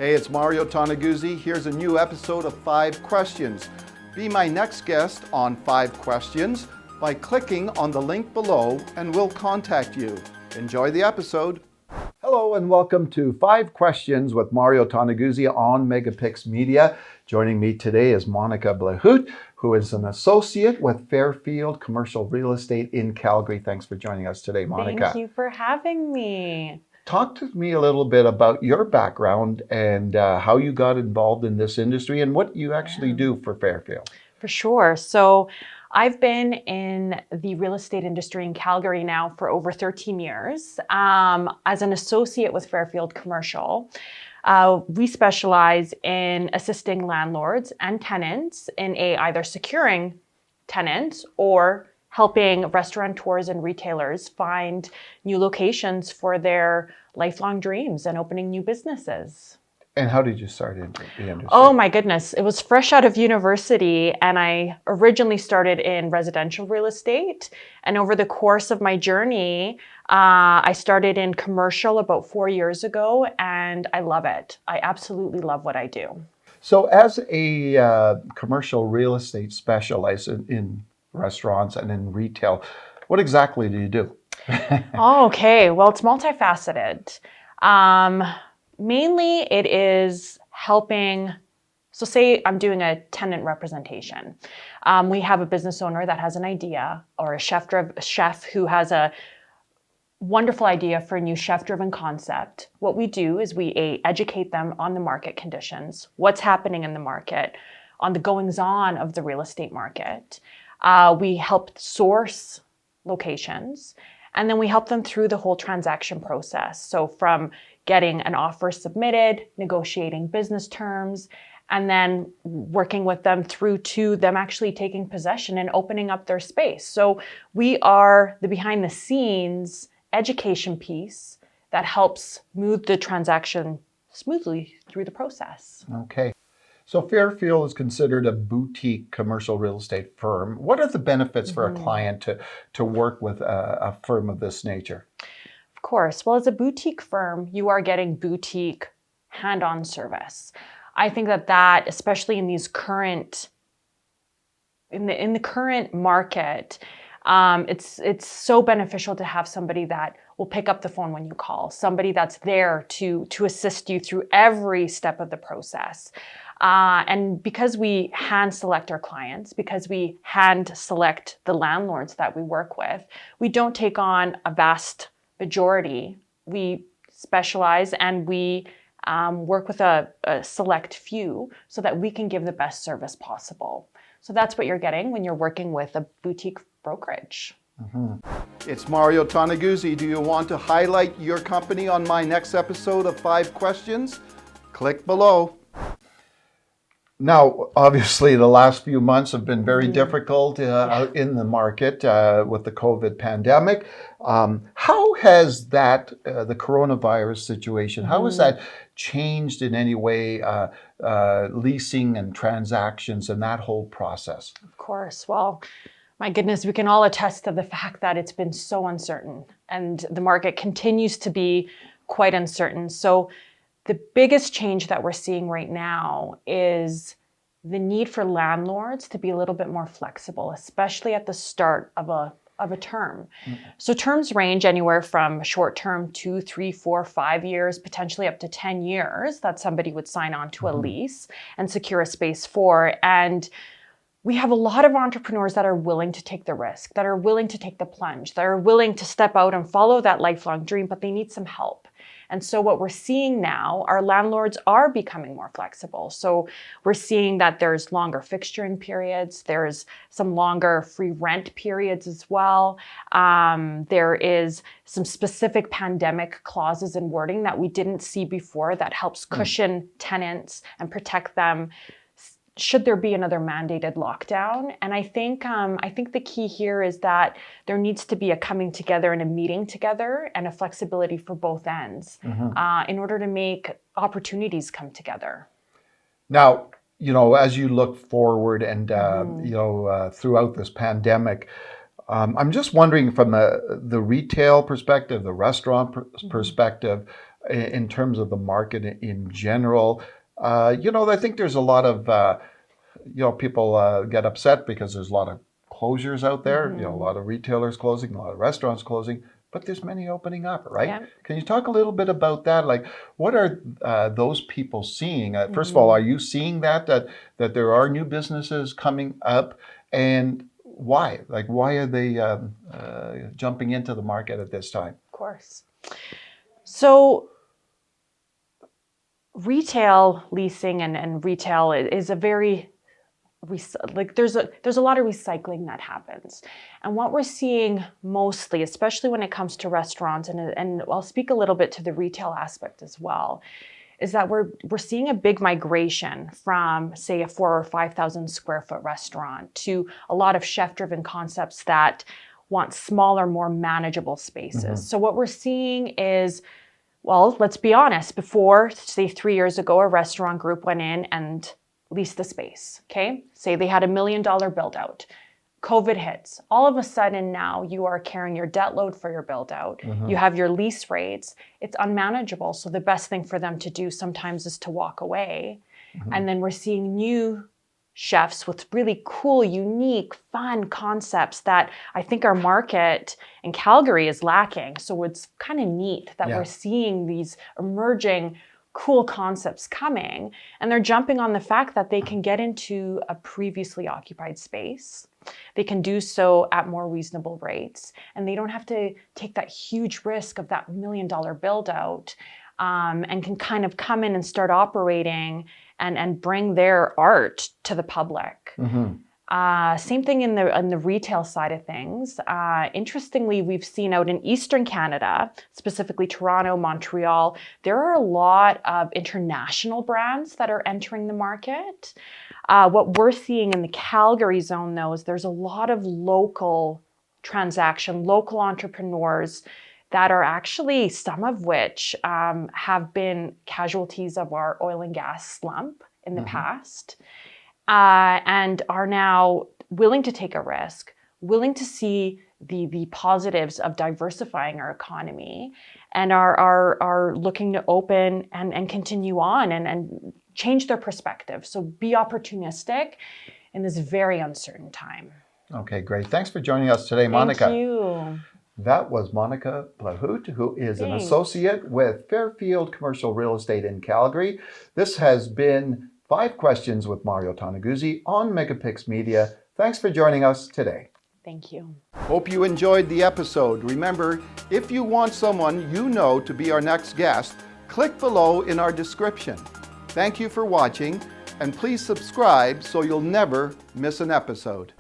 Hey, it's Mario Toneguzzi. Here's a new episode of 5 Questions. Be my next guest on 5 Questions by clicking on the link below and we'll contact you. Enjoy the episode. Hello and welcome to 5 Questions with Mario Toneguzzi on MegaPixx Media. Joining me today is Monika Blachut, who is an associate with Fairfield Commercial Real Estate in Calgary. Thanks for joining us today, Monika. Thank you for having me. Talk to me a little bit about your background and how you got involved in this industry and what you actually do for Fairfield. For sure. So I've been in the real estate industry in Calgary now for over 13 years. As an associate with Fairfield Commercial, we specialize in assisting landlords and tenants in either securing tenants or helping restaurateurs and retailers find new locations for their lifelong dreams and opening new businesses. And how did you start into the industry? Oh my goodness. It was fresh out of university, and I originally started in residential real estate. And over the course of my journey, I started in commercial about 4 years ago, and I love it. I absolutely love what I do. So as a commercial real estate specialist in restaurants and in retail, what exactly do you do? Oh, okay. Well, it's multifaceted. Mainly it is helping. So say I'm doing a tenant representation. We have a business owner that has an idea, or a chef who has a wonderful idea for a new chef-driven concept. What we do is we educate them on the market conditions, what's happening in the market, on the goings-on of the real estate market. We help source locations, and then we help them through the whole transaction process. So from getting an offer submitted, negotiating business terms, and then working with them through to them actually taking possession and opening up their space. So we are the behind the scenes education piece that helps move the transaction smoothly through the process. Okay. So Fairfield is considered a boutique commercial real estate firm. What are the benefits for a client to work with a firm of this nature? Of course. Well, as a boutique firm, you are getting boutique hand-on service. I think that especially in these current, in the current market, it's so beneficial to have somebody that will pick up the phone when you call, somebody that's there to assist you through every step of the process. And because we hand select our clients, because we hand select the landlords that we work with, we don't take on a vast majority. We specialize and we work with a select few so that we can give the best service possible. So that's what you're getting when you're working with a boutique brokerage. It's Mario Toneguzzi. Do you want to highlight your company on my next episode of 5 Questions? Click below. Now, obviously, the last few months have been very difficult in the market with the COVID pandemic. How has that, the coronavirus situation, how has that changed in any way leasing and transactions and that whole process? Of course. Well, my goodness, we can all attest to the fact that it's been so uncertain and the market continues to be quite uncertain. So the biggest change that we're seeing right now is the need for landlords to be a little bit more flexible, especially at the start of a term. So terms range anywhere from short term, 2, 3, 4, 5 years, potentially up to 10 years that somebody would sign on to a lease and secure a space for. And we have a lot of entrepreneurs that are willing to take the risk, that are willing to take the plunge, that are willing to step out and follow that lifelong dream, but they need some help. And so what we're seeing now, our landlords are becoming more flexible. So we're seeing that there's longer fixturing periods, there's some longer free rent periods as well. There is some specific pandemic clauses and wording that we didn't see before that helps cushion tenants and protect them should there be another mandated lockdown. And I think the key here is that there needs to be a coming together and a meeting together and a flexibility for both ends in order to make opportunities come together. Now, as you look forward and, throughout this pandemic, I'm just wondering from the retail perspective, the restaurant perspective, in terms of the market in general. I think there's a lot of, people get upset because there's a lot of closures out there, a lot of retailers closing, a lot of restaurants closing, but there's many opening up, right? Yeah. Can you talk a little bit about that? Like, what are those people seeing? First of all, are you seeing that there are new businesses coming up, and why? Like, why are they jumping into the market at this time? Of course. So retail leasing and retail is a very there's a lot of recycling that happens. And what we're seeing mostly, especially when it comes to restaurants, and I'll speak a little bit to the retail aspect as well, is that we're seeing a big migration from, say, a 4,000 or 5,000 square foot restaurant to a lot of chef-driven concepts that want smaller, more manageable spaces. So what we're seeing is, well, let's be honest, before, say 3 years ago, a restaurant group went in and leased the space, okay? Say they had $1 million build out. COVID hits. All of a sudden now you are carrying your debt load for your build out. You have your lease rates. It's unmanageable. So the best thing for them to do sometimes is to walk away. And then we're seeing new chefs with really cool, unique, fun concepts that I think our market in Calgary is lacking. So it's kind of neat that we're seeing these emerging cool concepts coming, and they're jumping on the fact that they can get into a previously occupied space. They can do so at more reasonable rates, and they don't have to take that huge risk of that $1 million build out, and can kind of come in and start operating and bring their art to the public. Same thing in the retail side of things. Interestingly, we've seen out in Eastern Canada, specifically Toronto, Montreal, there are a lot of international brands that are entering the market. What we're seeing in the Calgary zone, though, is there's a lot of local transaction, local entrepreneurs that are actually, some of which have been casualties of our oil and gas slump in the past. And are now willing to take a risk, willing to see the positives of diversifying our economy, and are looking to open and continue on and change their perspective. So be opportunistic in this very uncertain time. Okay, great. Thanks for joining us today, Monika. Thank you. That was Monika Blachut, who is an associate with Fairfield Commercial Real Estate in Calgary. This has been 5 Questions with Mario Toneguzzi on MegaPixx Media. Thanks for joining us today. Thank you. Hope you enjoyed the episode. Remember, if you want someone you know to be our next guest, click below in our description. Thank you for watching, and please subscribe so you'll never miss an episode.